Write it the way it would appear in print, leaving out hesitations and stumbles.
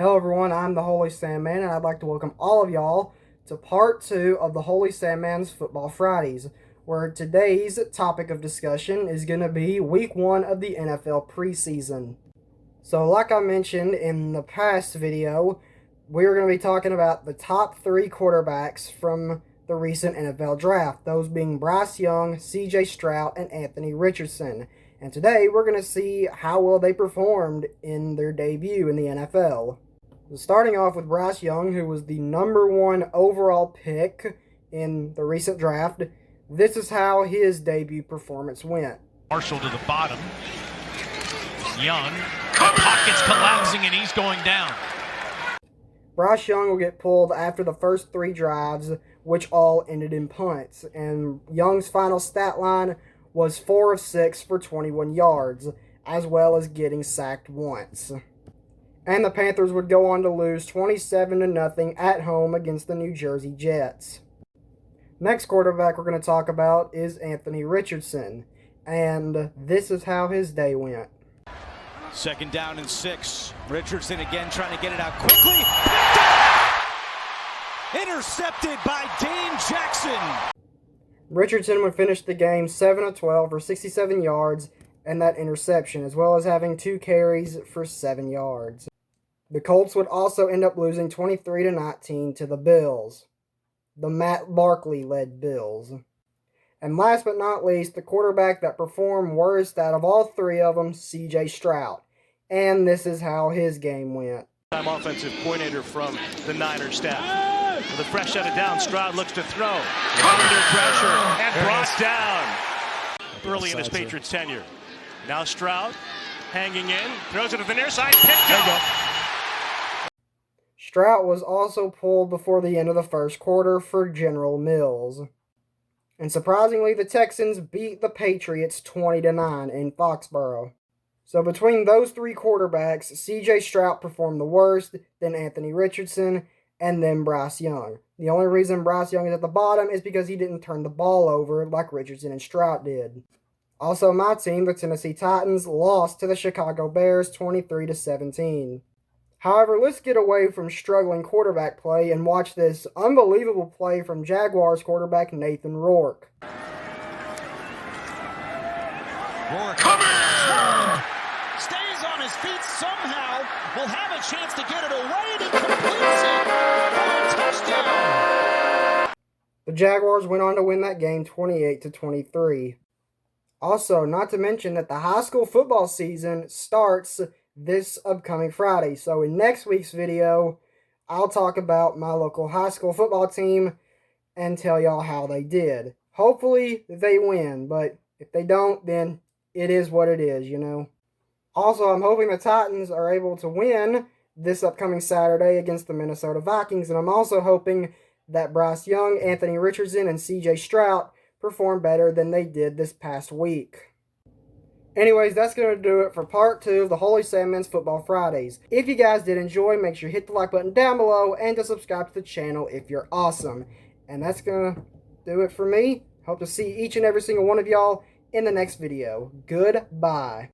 Hello everyone, I'm the Holy Sandman, and I'd like to welcome all of y'all to part 2 of the Holy Sandman's Football Fridays, where today's topic of discussion is going to be Week 1 of the NFL preseason. So like I mentioned in the past video, we're going to be talking about the top 3 quarterbacks from the recent NFL draft, those being Bryce Young, C.J. Stroud, and Anthony Richardson. And today we're going to see how well they performed in their debut in the NFL. Starting off with Bryce Young, who was the #1 overall pick in the recent draft, this is how his debut performance went. Marshall to the bottom. Young, pockets collapsing and he's going down. Bryce Young will get pulled after the first 3 drives, which all ended in punts. And Young's final stat line was 4 of 6 for 21 yards, as well as getting sacked once. And the Panthers would go on to lose 27-0 at home against the New Jersey Jets. Next quarterback we're going to talk about is Anthony Richardson, and this is how his day went. 2nd down and 6. Richardson again trying to get it out quickly. Intercepted by Dane Jackson. Richardson would finish the game 7 of 12 for 67 yards and that interception, as well as having 2 carries for 7 yards. The Colts would also end up losing 23-19 to the Bills, the Matt Barkley-led Bills. And last but not least, the quarterback that performed worst out of all 3 of them, C.J. Stroud. And this is how his game went. Offensive coordinator from the Niners staff. With a fresh set of down, Stroud looks to throw. Under pressure and brought down early in his Patriots tenure. Now Stroud hanging in, throws it to the near side, picked off. Stroud was also pulled before the end of the first quarter for General Mills. And surprisingly, the Texans beat the Patriots 20-9 in Foxborough. So between those 3 quarterbacks, C.J. Stroud performed the worst, then Anthony Richardson, and then Bryce Young. The only reason Bryce Young is at the bottom is because he didn't turn the ball over like Richardson and Stroud did. Also, my team, the Tennessee Titans, lost to the Chicago Bears 23-17. However, let's get away from struggling quarterback play and watch this unbelievable play from Jaguars quarterback Nathan Rourke. Rourke stays on his feet somehow. Will have a chance to get it away, and he completes it for a touchdown. The Jaguars went on to win that game 28-23. Also, not to mention that the high school football season starts this upcoming Friday. So in next week's video, I'll talk about my local high school football team and tell y'all how they did. Hopefully they win, but if they don't, then it is what it is, you know. Also, I'm hoping the Titans are able to win this upcoming Saturday against the Minnesota Vikings, and I'm also hoping that Bryce Young, Anthony Richardson, and C.J. Stroud perform better than they did this past week. Anyways, that's going to do it for part 2 of the Holy Sandman's Football Fridays. If you guys did enjoy, make sure you hit the like button down below and to subscribe to the channel if you're awesome. And that's going to do it for me. Hope to see each and every single one of y'all in the next video. Goodbye.